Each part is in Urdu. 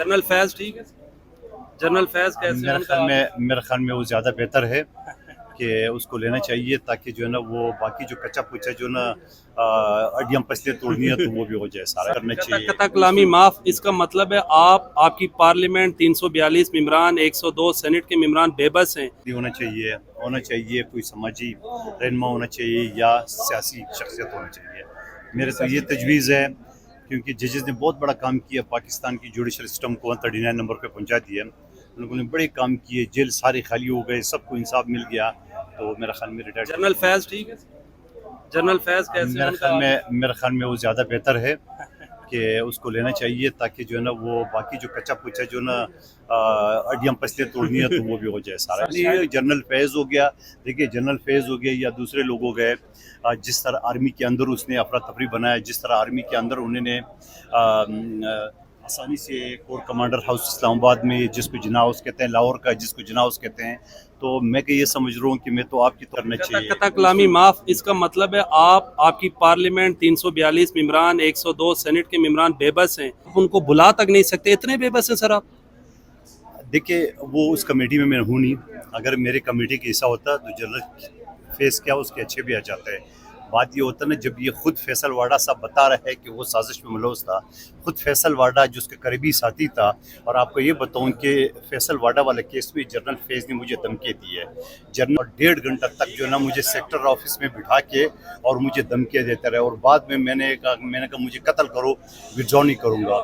جنرل فیض ٹھیک ہے. جنرل فیض کیسے میرے خیال میں وہ زیادہ بہتر ہے کہ اس کو لینا چاہیے تاکہ جو ہے نا وہ باقی جو کچا پچا جو نا اڈیاں پسلیاں توڑنی ہے تو وہ بھی ہو جائے سارا کرنا چاہیے. قطع کلامی معاف. اس کا مطلب ہے آپ کی پارلیمنٹ 342 ممبران 102 سینٹ کے ممبران بے بس ہیں. ہونا چاہیے کوئی سماجی رہنما ہونا چاہیے یا سیاسی شخصیت ہونا چاہیے. میرے تو یہ تجویز ہے کیونکہ ججز نے بہت بڑا کام کیا پاکستان کی جوڈیشل سسٹم کو 39 نمبر پہ پہنچا دیا. ان لوگوں نے بڑے کام کیے, جیل سارے خالی ہو گئے, سب کو انصاف مل گیا. تو میرا خیال میں ریٹائر جنرل فیض ٹھیک ہے. جنرل فیض کیسے میرے خیال میں وہ زیادہ بہتر ہے کہ اس کو لینا چاہیے تاکہ جو ہے نا وہ باقی جو کچا پچا جو نا اڈیاں پسلیاں توڑنی ہے تو وہ بھی ہو جائے سارا. جنرل فیض ہو گیا, دیکھیے جنرل فیض ہو گیا یا دوسرے لوگ ہو گئے, جس طرح آرمی کے اندر اس نے افراتفری بنایا, جس طرح آرمی کے اندر انہوں نے آسانی سے کور کمانڈر ہاؤس اسلام آباد میں جس کو جناح ہاؤس کہتے ہیں, لاہور کا جس کو جناح ہاؤس کہتے ہیں, تو میں کہ یہ سمجھ رہا ہوں کہ میں تو آپ کی کرنا چاہیے. قطع کلامی معاف. اس کا مطلب ہے آپ کی پارلیمنٹ 342 ممبران 102 سینٹ کے ممبران بے بس ہیں. ان کو بلا تک نہیں سکتے, اتنے بے بس ہیں سر آپ. دیکھیں وہ اس کمیٹی میں ہوں نہیں. اگر میرے کمیٹی کا حصہ ہوتا تو جنرل فیس کیا اس کے اچھے بھی آ جاتے ہیں. بات یہ ہوتا ہے نا جب یہ خود فیصل واڈا صاحب بتا رہا ہے کہ وہ سازش میں ملوث تھا, خود فیصل واڈا جو اس کے قریبی ساتھی تھا. اور آپ کو یہ بتاؤں کہ فیصل واڈا والے کیس میں جنرل فیض نے مجھے دھمکی دی ہے. جنرل 1.5 گھنٹہ تک جو ہے نا مجھے سیکٹر آفس میں بٹھا کے اور مجھے دھمکیاں دیتے رہے, اور بعد میں میں نے کہا مجھے قتل کرو, وڈرا نہیں کروں گا.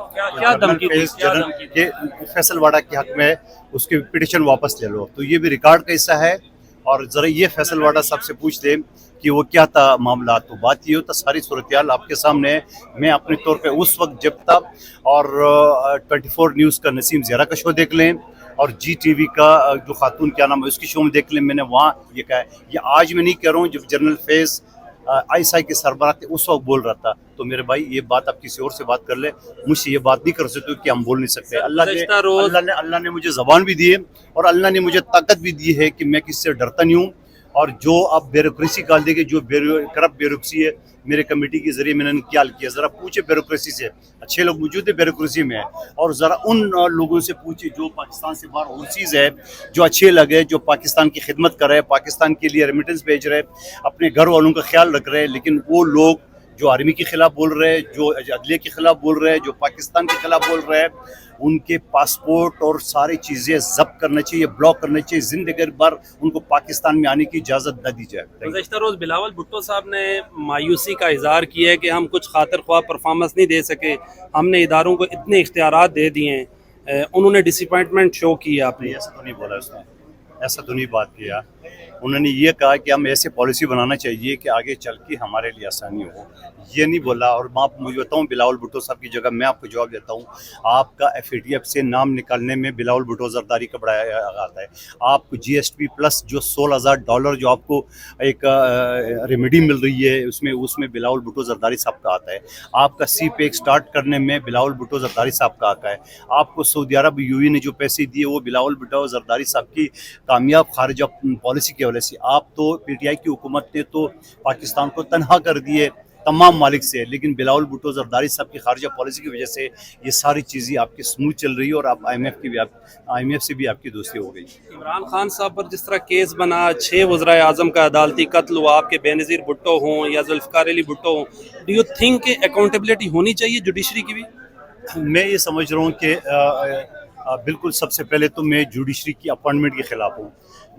فیصل واڈا کے حق میں اس کی پٹیشن واپس لے لو. تو یہ بھی ریکارڈ کا حصہ ہے, اور ذرا یہ فیصل واڈا صاحب سے پوچھ لیں کہ وہ کیا تھا معاملات. تو بات یہ ہوتا ساری صورتحال آپ کے سامنے ہے. میں اپنے طور پہ اس وقت جب تھا, اور 24 نیوز کا نسیم زیرہ کا شو دیکھ لیں, اور جی ٹی وی کا جو خاتون کیا نام ہے اس کی شو میں دیکھ لیں. میں نے وہاں یہ کہا ہے, یہ آج میں نہیں کہہ رہا ہوں, جب جنرل فیض آئی کے سربراہ تھے اس وقت بول رہا تھا. تو میرے بھائی یہ بات آپ کسی اور سے بات کر لیں, مجھ سے یہ بات نہیں کر سکتے کہ ہم بول نہیں سکتے. اللہ نے مجھے زبان بھی دی ہے, اور اللہ نے مجھے طاقت بھی دی ہے کہ میں کسی سے ڈرتا نہیں ہوں. اور جو اب بیوروکریسی کال دے گی, جو کرپٹ بیوروکریسی ہے, میرے کمیٹی کے ذریعے میں نے انقیال کیا. ذرا پوچھے بیوروکریسی سے, اچھے لوگ موجود ہیں بیوروکریسی میں, اور ذرا ان لوگوں سے پوچھے جو پاکستان سے باہر اوورسیز ہے, جو اچھے لگے, جو پاکستان کی خدمت کر رہے, پاکستان کے لیے ریمیٹنس بھیج رہے, اپنے گھر والوں کا خیال رکھ رہے. لیکن وہ لوگ جو آرمی کے خلاف بول رہے, جو عدلیہ کے خلاف بول رہے, جو پاکستان کے خلاف بول رہے, ان کے پاسپورٹ اور ساری چیزیں ضبط کرنا چاہیے, بلاک کرنا چاہیے. زندگی بھر ان کو پاکستان میں آنے کی اجازت نہ دی جائے. گزشتہ روز بلاول بھٹو صاحب نے مایوسی کا اظہار کیا ہے کہ ہم کچھ خاطر خواہ پرفارمنس نہیں دے سکے, ہم نے اداروں کو اتنے اختیارات دے دیے ہیں. انہوں نے ڈس اپوائنٹمنٹ شو کی ہے. آپ نے ایسا تو نہیں بولا, اس نے ایسا تو نہیں بات کیا. انہوں نے یہ کہا کہ ہم ایسے پالیسی بنانا چاہیے کہ آگے چل کے ہمارے لیے آسانی ہو, یہ نہیں بولا. اور میں آپ مجھے بتاؤں بلاول بھٹو صاحب کی جگہ میں آپ کو جواب دیتا ہوں, آپ کا ایف اے ٹی ایف سے نام نکالنے میں بلاول بھٹو زرداری کا بڑا آتا ہے. آپ کو جی ایس ٹی پلس جو $16,000 جو آپ کو ایک ریمیڈی مل رہی ہے, اس میں بلاول بھٹو زرداری صاحب کا آتا ہے. آپ کا سی پیک سٹارٹ کرنے میں بلاول بھٹو زرداری صاحب کا آتا ہے. آپ کو سعودی عرب یو اے نے جو پیسے دیے وہ بلاول بھٹو زرداری صاحب کی کامیاب خارجہ پالیسی کی وجہ سے. آپ تو پی ٹی آئی کی حکومت نے تو پاکستان کو تنہا کر دیے تمام مالک سے, لیکن بلاول بھٹو زرداری صاحب کی خارجہ پالیسی کی وجہ سے یہ ساری چیزیں آپ کی سموتھ چل رہی ہے, اور آپ آئی ایم ایف سے بھی آپ کی دوستی ہو گئی. عمران خان صاحب پر جس طرح کیس بنا, 6 وزرائے اعظم کا عدالتی قتل ہوا, آپ کے بے نظیر بھٹو ہوں یا ذوالفقار علی بھٹو ہوں, ڈو یو تھنک کہ اکاؤنٹیبلٹی ہونی چاہیے جوڈیشری کی بھی؟ میں یہ سمجھ رہا ہوں کہ بالکل سب سے پہلے تو میں جوڈیشری کی اپوائنٹمنٹ کے خلاف ہوں.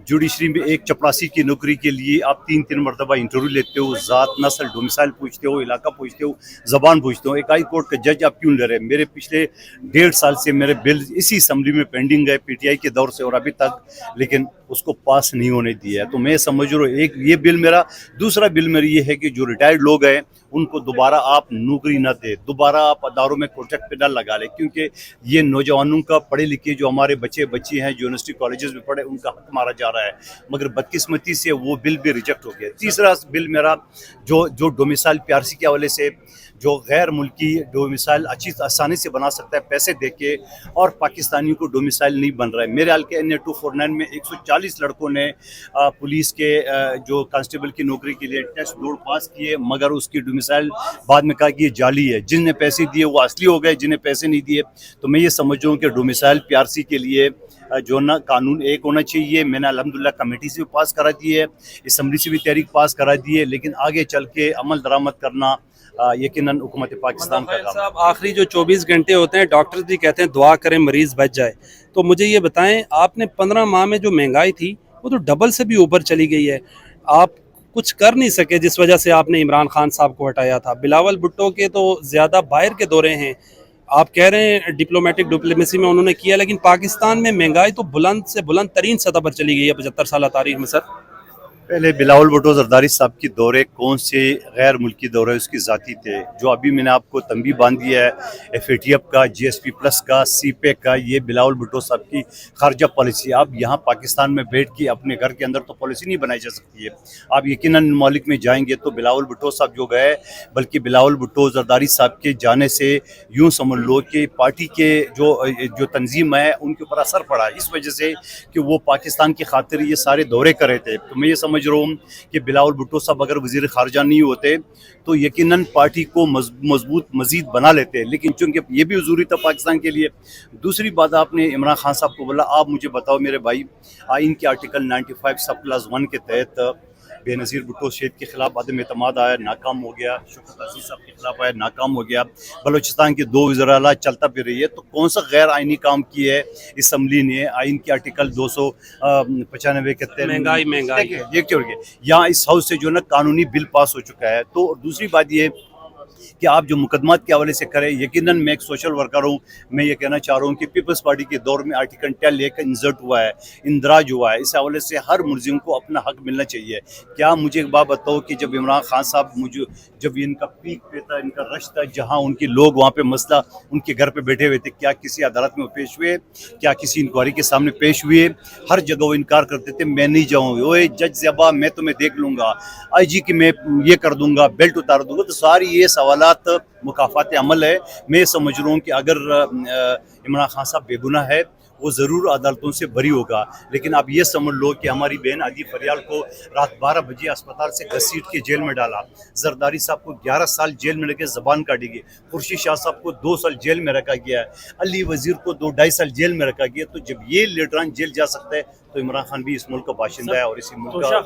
جوڈیشری میں ایک چپراسی کی نوکری کے لیے آپ 3 مرتبہ انٹرویو لیتے ہو, ذات, نسل, ڈومیسائل پوچھتے ہو, علاقہ پوچھتے ہو, زبان پوچھتے ہو. ایک ہائی کورٹ کا جج آپ کیوں لے رہے ہیں؟ میرے پچھلے 1.5 سال سے میرے بل اسی اسمبلی میں پینڈنگ ہے, پی ٹی آئی کے دور سے اور ابھی تک, لیکن اس کو پاس نہیں ہونے دیا ہے. تو میں سمجھ رہا ہوں ایک یہ بل میرا. دوسرا بل میرا یہ ہے کہ جو ریٹائرڈ لوگ ہیں ان کو دوبارہ آپ نوکری نہ دے, دوبارہ آپ اداروں میں کانٹریکٹ پہ نہ لگا لیں, کیونکہ یہ نوجوانوں کا پڑھے لکھے جو ہمارے بچے بچی ہیں جو یونیورسٹی کالجز میں پڑھے, ان کا حق مارا جا رہا ہے. مگر بدقسمتی سے وہ بل بھی ریجیکٹ ہو گیا. تیسرا بل میرا جو ڈومیسائل پی آر سی کے حوالے سے, جو غیر ملکی ڈومیسائل آسانی سے بنا سکتا ہے پیسے دے کے، اور پاکستانیوں کو ڈومیسائل نہیں بن رہا ہے. میرے حال کے NA-249 میں 140 لڑکوں نے پولیس کے جو کانسٹیبل کی نوکری کے لیے ٹیسٹ دوڑ پاس کیے، مگر اس کی ڈومیسائل بعد میں کہا کہ یہ جعلی ہے. جن نے پیسے دیے وہ اصلی ہو گئے، جنہیں پیسے نہیں دیے. تو میں یہ سمجھ رہا ہوں کہ ڈومیسائل PRC کے لیے جو نا قانون ایک ہونا چاہیے. میں نے الحمدللہ کمیٹی سے بھی پاس کرا دی ہے، اسمبلی سے بھی تحریک پاس کرا دی ہے، لیکن آگے چل کے عمل درآمد کرنا یقیناً حکومت پاکستان کا کام ہے. صاحب آخری جو 24 گھنٹے ہوتے ہیں ڈاکٹر بھی کہتے ہیں دعا کریں مریض بچ جائے. تو مجھے یہ بتائیں، آپ نے 15 ماہ میں جو مہنگائی تھی وہ تو ڈبل سے بھی اوپر چلی گئی ہے. آپ کچھ کر نہیں سکے جس وجہ سے آپ نے عمران خان صاحب کو ہٹایا تھا. بلاول بھٹو کے تو زیادہ باہر کے دورے ہیں. آپ کہہ رہے ہیں ڈپلومیسی میں انہوں نے کیا، لیکن پاکستان میں مہنگائی تو بلند سے بلند ترین سطح پر چلی گئی ہے 75 سالہ تاریخ میں. سر پہلے بلاول بھٹو زرداری صاحب کی دورے کون سے غیر ملکی دورے اس کی ذاتی تھے. جو ابھی میں نے آپ کو تنبیہ باندھ دیا ہے FATF کا، GSP+ کا، CPEC کا، یہ بلاول بھٹو صاحب کی خارجہ پالیسی. آپ یہاں پاکستان میں بیٹھ کے اپنے گھر کے اندر تو پالیسی نہیں بنائی جا سکتی ہے. آپ یقیناً ممالک میں جائیں گے تو بلاول بھٹو صاحب جو گئے، بلکہ بلاول بھٹو زرداری صاحب کے جانے سے یوں سمجھ لو کہ پارٹی کے جو تنظیم ہے ان کے اوپر اثر پڑا، اس وجہ سے کہ وہ پاکستان کی خاطر یہ سارے دورے کر رہے تھے. تو میں یہ سمجھ رہا ہوں کہ بلاول بھٹو صاحب اگر وزیر خارجہ نہیں ہوتے تو یقیناً پارٹی کو مضبوط مزید بنا لیتے، لیکن چونکہ یہ بھی ضروری تھا پاکستان کے لیے. دوسری بات، آپ نے عمران خان صاحب کو بولا، آپ مجھے بتاؤ میرے بھائی، آئین کے آرٹیکل 95 سب کلاس 1 کے تحت بے نظیر بھٹو شہید کے خلاف عدم اعتماد آیا، ناکام ہو گیا. شوکت عزیز صاحب کے خلاف آیا، ناکام ہو گیا. بلوچستان کے 2 وزراء اعلیٰ چلتا پھر رہی ہے. تو کون سا غیر آئینی کام کیا ہے اسمبلی نے؟ آئین کے آرٹیکل 295 کے تحت مہنگائی یہاں اس ہاؤس سے جو نا قانونی بل پاس ہو چکا ہے. تو دوسری بات یہ کہ آپ جو مقدمات کے حوالے سے کریں، یقیناً میں ایک سوشل ورکر ہوں، میں یہ کہنا چاہ رہا ہوں کہ پیپلز پارٹی کے دور میں آرٹیکل 10 کا انسرٹ ہوا ہے، اندراج ہوا ہے. اس حوالے سے ہر ملزم کو اپنا حق ملنا چاہیے. کیا مجھے ایک بات بتاؤ کہ جب عمران خان صاحب جب ان کا پیک پہ تھا، ان کا رش تھا، جہاں ان کے لوگ وہاں پہ مسئلہ ان کے گھر پہ بیٹھے ہوئے تھے، کیا کسی عدالت میں وہ پیش ہوئے؟ کیا کسی انکوائری کے سامنے پیش ہوئے؟ ہر جگہ وہ انکار کرتے تھے، میں نہیں جاؤں، اوے جج زیبا میں تمہیں دیکھ لوں گا، IG کی میں یہ کر دوں گا، بیلٹ اتار دوں گا. تو ساری یہ سوالات مکافات عمل ہے. میں سمجھ رہا ہوں کہ اگر عمران خان صاحب بے گناہ ہے وہ ضرور عدالتوں سے بری ہوگا. لیکن آپ یہ سمجھ لو کہ ہماری بہن عدی فریال کو رات 12 بجے اسپتال سے گھسیٹ کے جیل میں ڈالا، زرداری صاحب کو 11 سال جیل میں رکھ کے زبان کاٹی گئی، خورشید شاہ صاحب کو 2 سال جیل میں رکھا گیا ہے، علی وزیر کو 2-2.5 سال جیل میں رکھا گیا. تو جب یہ لیڈران جیل جا سکتا ہے تو عمران خان بھی اس ملک کا باشندہ ہے اور اسی ملک کا